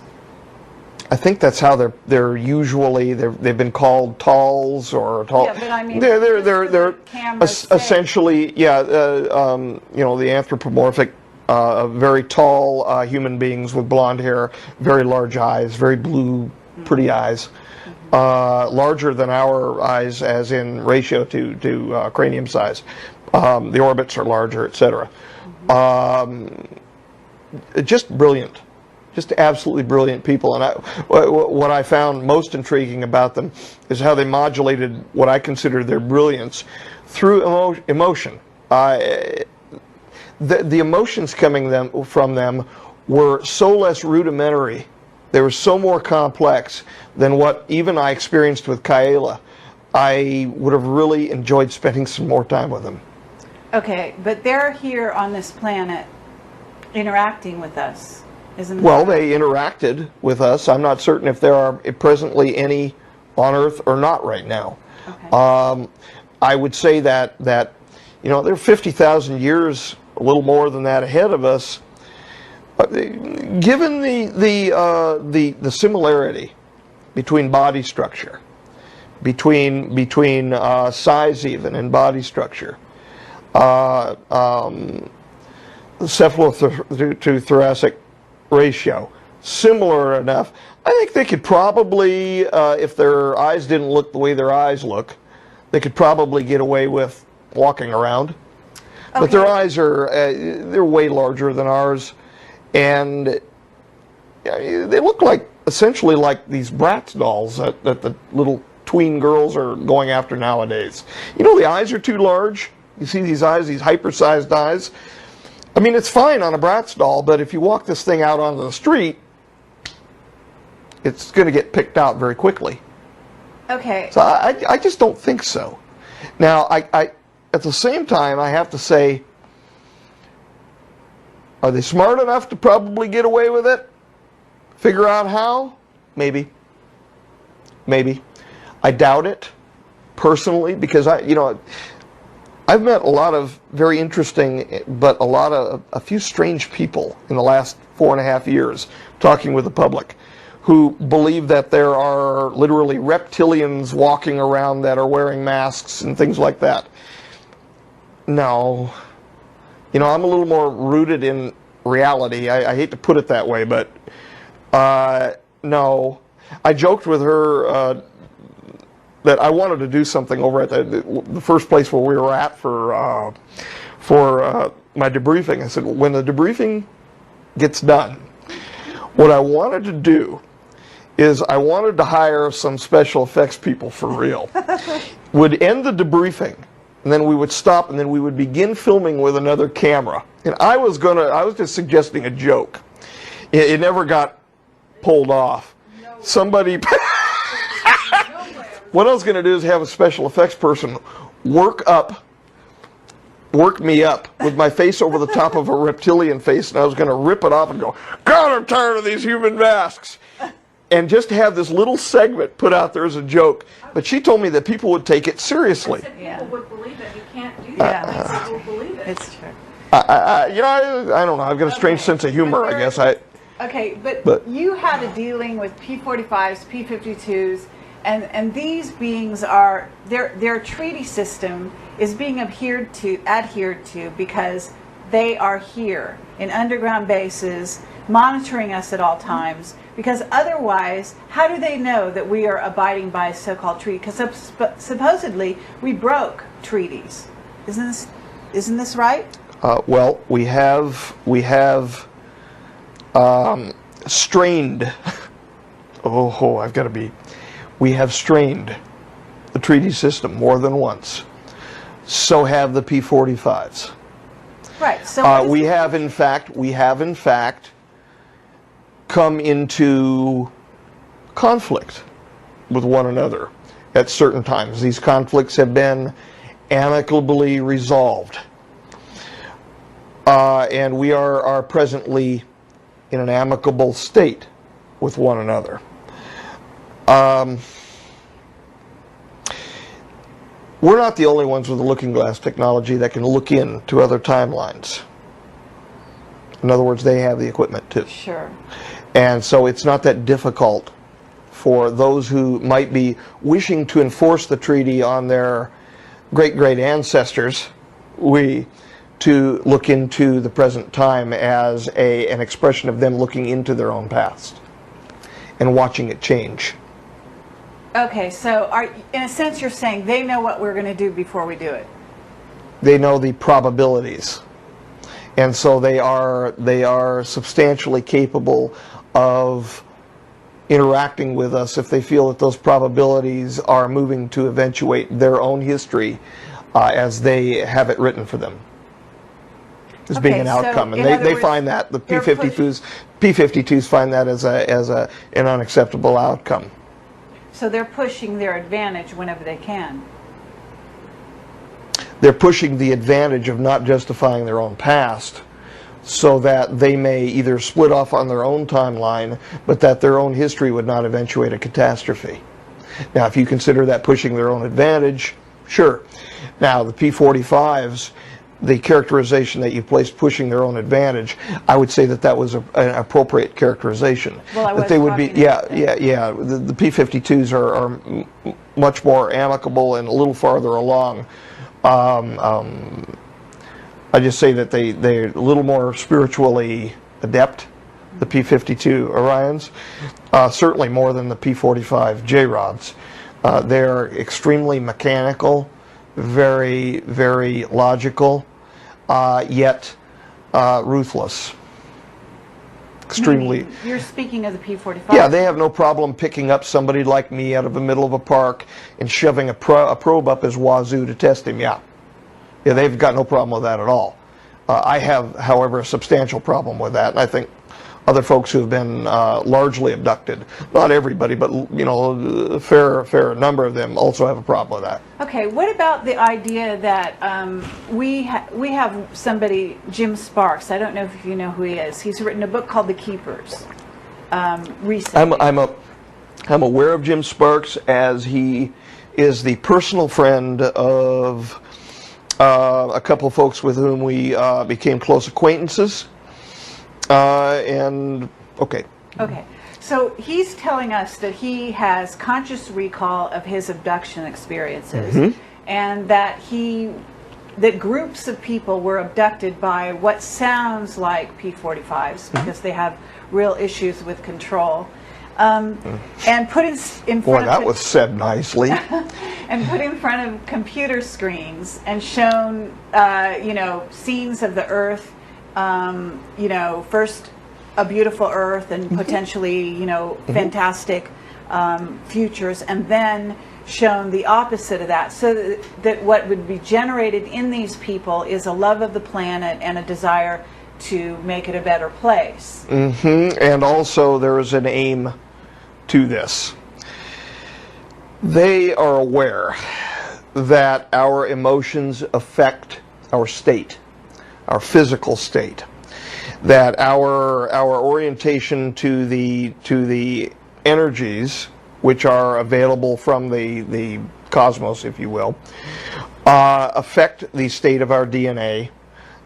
I think that's how they're usually they've been called talls or tall. Yeah, but I mean, they're camera's sake. essentially you know, the anthropomorphic, very tall human beings with blonde hair, very large eyes, very blue, pretty eyes, larger than our eyes as in ratio to cranium size. The orbits are larger, etc. Just brilliant. Just absolutely brilliant people, and what I found most intriguing about them is how they modulated what I consider their brilliance through emotion. The emotions coming from them were so less rudimentary. They were so more complex than what even I experienced with Kaela. I would have really enjoyed spending some more time with them. Okay, but they're here on this planet interacting with us. Isn't Well, that right? they interacted with us. I'm not certain if there are presently any on Earth or not right now. Okay. I would say that you know, they're 50,000 years, a little more than that, ahead of us. Given the similarity between body structure, between size even and body structure, cephalothoracic to thoracic ratio, similar enough. I think they could probably, if their eyes didn't look the way their eyes look, they could probably get away with walking around. Okay. But their eyes are, they're way larger than ours, and they look like, essentially like these Bratz dolls that the little tween girls are going after nowadays. You know, the eyes are too large. You see these eyes, these hypersized eyes. I mean, it's fine on a Bratz doll, but if you walk this thing out onto the street, it's going to get picked out very quickly. Okay. So I just don't think so. Now, I at the same time, I have to say, are they smart enough to probably get away with it? Figure out how? Maybe. Maybe. I doubt it, personally, because I've met a lot of very interesting, but a few strange people in the last 4.5 years talking with the public who believe that there are literally reptilians walking around that are wearing masks and things like that. No. You know, I'm a little more rooted in reality. I hate to put it that way, but no. I joked with her that I wanted to do something over at the first place where we were at for my debriefing. I said, when the debriefing gets done, what I wanted to do is I wanted to hire some special effects people for real. Would end the debriefing, and then we would stop, and then we would begin filming with another camera. And I was just suggesting a joke. It never got pulled off. Somebody. What I was going to do is have a special effects person work me up with my face over the top of a reptilian face, and I was going to rip it off and go, God, I'm tired of these human masks. And just have this little segment put out there as a joke. But she told me that people would take it seriously. People would believe it. You can't do that. Yeah. People will believe it. It's true. I don't know. I've got a strange sense of humor, I guess. Okay, but you had a dealing with P-45s, P-52s, and these beings are, their treaty system is being adhered to because they are here in underground bases, monitoring us at all times, because otherwise, how do they know that we are abiding by a so-called treaty? Because supposedly, we broke treaties. Isn't this right? Well, we have strained. We have strained the treaty system more than once. So have the P-45s. Right. So we have in fact come into conflict with one another at certain times. These conflicts have been amicably resolved. And we are presently in an amicable state with one another. We're not the only ones with the looking glass technology that can look into other timelines. In other words, they have the equipment too. Sure. And so it's not that difficult for those who might be wishing to enforce the treaty on their great-great ancestors, to look into the present time as an expression of them looking into their own past and watching it change. Okay, so in a sense you're saying they know what we're going to do before we do it. They know the probabilities. And so they are substantially capable of interacting with us if they feel that those probabilities are moving to eventuate their own history as they have it written for them as being an outcome. And they find that, the P-52s find that as an unacceptable outcome. So they're pushing their advantage whenever they can. They're pushing the advantage of not justifying their own past so that they may either split off on their own timeline, but that their own history would not eventuate a catastrophe. Now, if you consider that pushing their own advantage, sure. Now, the P-45s, the characterization that you placed pushing their own advantage, I would say that was an appropriate characterization. Well, I was that they would be, talking about yeah. The P-52s are much more amicable and a little farther along. I just say that they're a little more spiritually adept, the P-52 Orions, certainly more than the P-45 J-Rods. They're extremely mechanical, very, very logical, yet ruthless. Extremely. You're speaking of the P-45? Yeah, they have no problem picking up somebody like me out of the middle of a park and shoving a probe up his wazoo to test him, yeah. Yeah, they've got no problem with that at all. I have, however, a substantial problem with that, and I think other folks who have been largely abducted, not everybody, but a fair number of them also have a problem with that. Okay, what about the idea that we have somebody, Jim Sparks, I don't know if you know who he is. He's written a book called The Keepers recently. I'm aware of Jim Sparks, as he is the personal friend of a couple of folks with whom we became close acquaintances. Okay. So he's telling us that he has conscious recall of his abduction experiences, and that groups of people were abducted by what sounds like P-45s because they have real issues with control. And put in front Boy, of that was said nicely. and put in front of computer screens and shown, scenes of the Earth. First a beautiful Earth and potentially, fantastic futures, and then shown the opposite of that, so that what would be generated in these people is a love of the planet and a desire to make it a better place. And also there is an aim to this. They are aware that our emotions affect our state, our physical state, that our orientation to the energies which are available from the cosmos, if you will, affect the state of our DNA,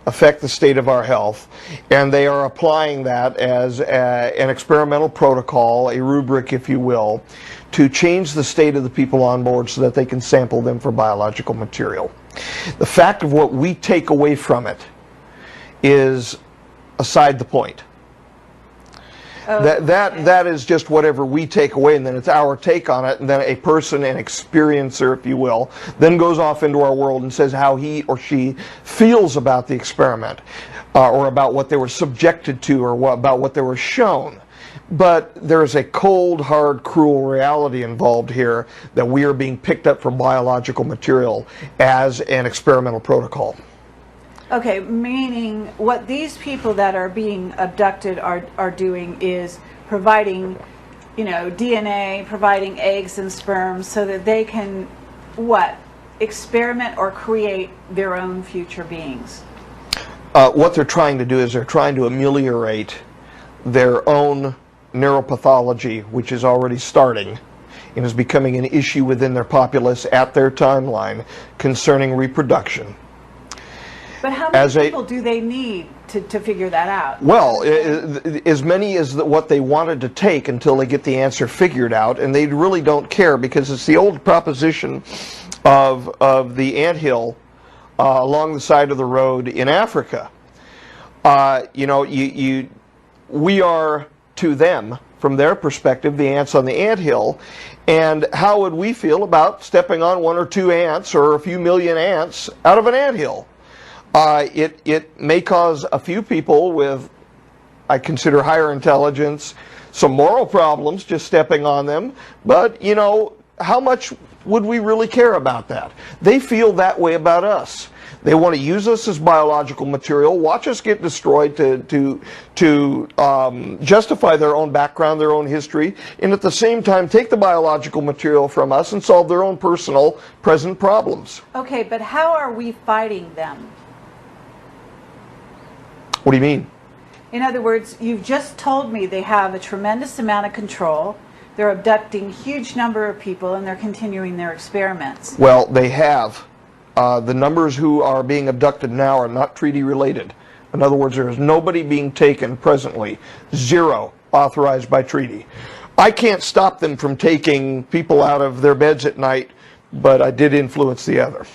affect the state of our health, and they are applying that as an experimental protocol, a rubric, if you will, to change the state of the people on board so that they can sample them for biological material. The fact of what we take away from it is aside the point. That is just whatever we take away, and then it's our take on it, and then a person, an experiencer, if you will, then goes off into our world and says how he or she feels about the experiment, or about what they were subjected to, or about what they were shown. But there's a cold, hard, cruel reality involved here that we are being picked up for biological material as an experimental protocol. Okay, meaning what these people that are being abducted are doing is providing, DNA, providing eggs and sperms so that they can, experiment or create their own future beings? What they're trying to do is they're trying to ameliorate their own neuropathology, which is already starting and is becoming an issue within their populace at their timeline concerning reproduction. But how As many a- people do they need to figure that out? Well, as many as what they wanted to take until they get the answer figured out, and they really don't care because it's the old proposition of the anthill along the side of the road in Africa. You know, we are to them, from their perspective, the ants on the anthill, and how would we feel about stepping on 1 or 2 ants or a few million ants out of an anthill? It may cause a few people with, I consider, higher intelligence, some moral problems just stepping on them, but, you know, how much would we really care about that? They feel that way about us. They want to use us as biological material, watch us get destroyed to justify their own background, their own history, and at the same time take the biological material from us and solve their own personal present problems. Okay, but how are we fighting them? What do you mean? In other words, you've just told me they have a tremendous amount of control. They're abducting huge number of people and they're continuing their experiments. Well, they have. The numbers who are being abducted now are not treaty related. In other words, there is nobody being taken presently. 0 authorized by treaty. I can't stop them from taking people out of their beds at night, but I did influence the other.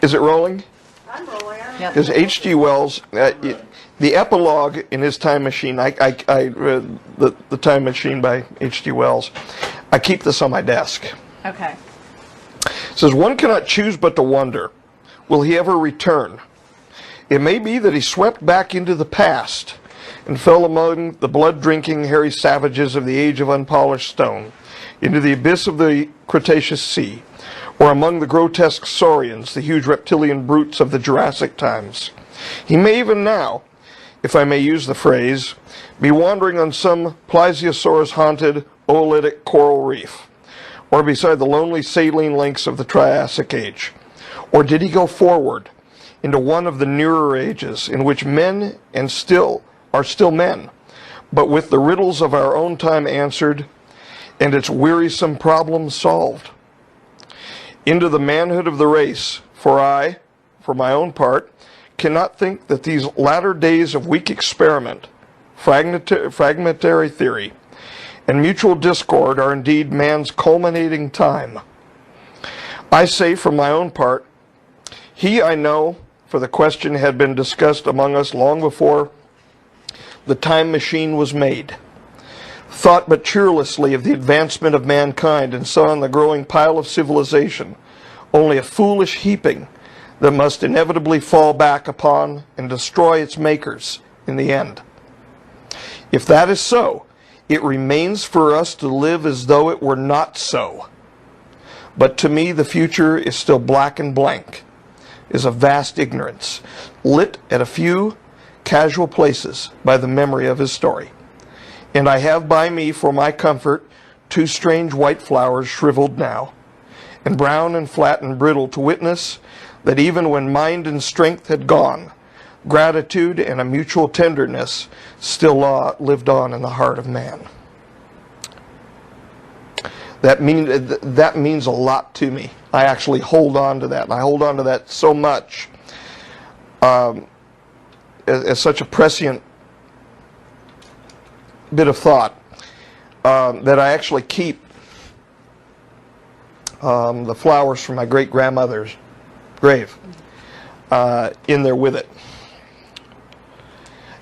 Is it rolling? I'm rolling. Yep. Because H.G. Wells, the epilogue in his Time Machine, I read the Time Machine by H.G. Wells. I keep this on my desk. Okay. It says, one cannot choose but to wonder, will he ever return? It may be that he swept back into the past and fell among the blood-drinking, hairy savages of the age of unpolished stone, into the abyss of the Cretaceous Sea, or among the grotesque saurians, the huge reptilian brutes of the Jurassic times. He may even now, if I may use the phrase, be wandering on some plesiosaurus-haunted oolitic coral reef, or beside the lonely saline links of the Triassic Age? Or did he go forward into one of the nearer ages in which men are still men, but with the riddles of our own time answered and its wearisome problems solved? Into the manhood of the race, for I, for my own part, cannot think that these latter days of weak experiment, fragmentary theory, and mutual discord are indeed man's culminating time. I say for my own part, he I know, for the question had been discussed among us long before the time machine was made, thought but cheerlessly of the advancement of mankind and saw in the growing pile of civilization only a foolish heaping that must inevitably fall back upon and destroy its makers in the end. If that is so, it remains for us to live as though it were not so. But to me the future is still black and blank, is a vast ignorance, lit at a few casual places by the memory of his story. And I have by me for my comfort 2 strange white flowers shriveled now, and brown and flat and brittle, to witness that even when mind and strength had gone, gratitude and a mutual tenderness still lived on in the heart of man. That means a lot to me. I actually hold on to that, and I hold on to that so much as such a prescient bit of thought that I actually keep the flowers from my great-grandmother's grave in there with it.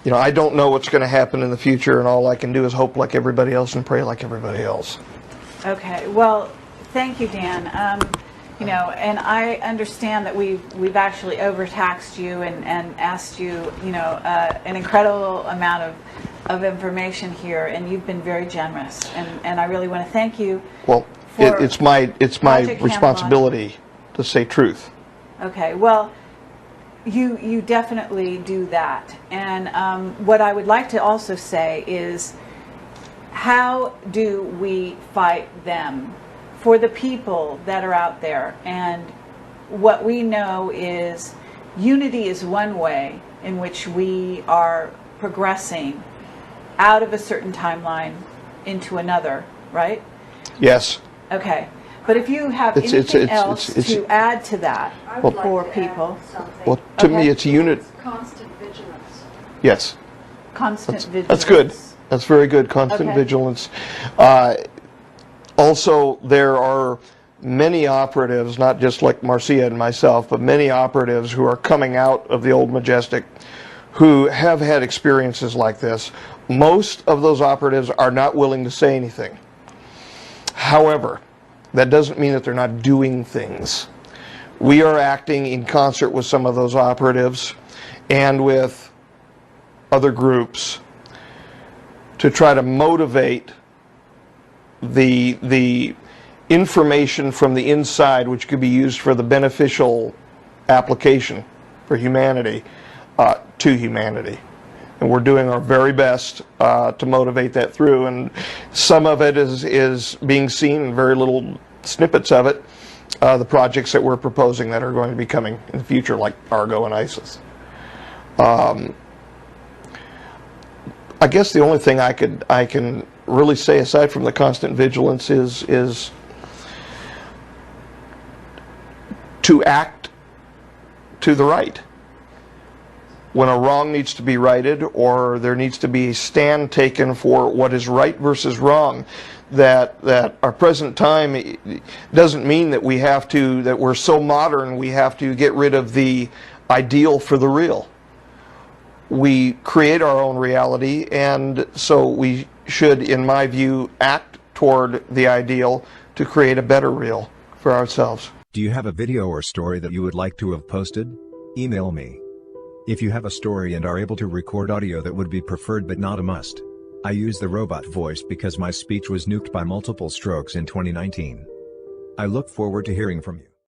You know, I don't know what's going to happen in the future, and all I can do is hope like everybody else and pray like everybody else. Okay. Well, thank you, Dan. You know, and I understand that we've actually overtaxed you and asked you, you know, an incredible amount of information here, and you've been very generous, and I really want to thank you. Well, it's my Project responsibility to say truth. Okay. Well, you definitely do that, and what I would like to also say is, how do we fight them? For the people that are out there, and what we know is unity is one way in which we are progressing out of a certain timeline into another, right? Yes. Okay. But if you have It's- anything it's- else it's- to add to that I would like for to add people, something. Well, to Okay. me, it's unit. It's constant vigilance. Yes, constant vigilance. that's good. That's very good. Constant Okay. vigilance. Also, there are many operatives, not just like Marcia and myself, but many operatives who are coming out of the old Majestic who have had experiences like this. Most of those operatives are not willing to say anything. However, that doesn't mean that they're not doing things. We are acting in concert with some of those operatives and with other groups to try to motivate the information from the inside, which could be used for the beneficial application for humanity, to humanity. And we're doing our very best to motivate that through. And some of it is being seen in very little snippets of it, the projects that we're proposing that are going to be coming in the future, like Argo and ISIS. I guess the only thing I can really say aside from the constant vigilance is to act to the right. When a wrong needs to be righted, or there needs to be a stand taken for what is right versus wrong, that our present time doesn't mean that that we're so modern we have to get rid of the ideal for the real. We create our own reality, and so we should, in my view, act toward the ideal to create a better real for ourselves. Do you have a video or story that you would like to have posted? Email me. If you have a story and are able to record audio, that would be preferred but not a must. I use the robot voice because my speech was nuked by multiple strokes in 2019. I look forward to hearing from you.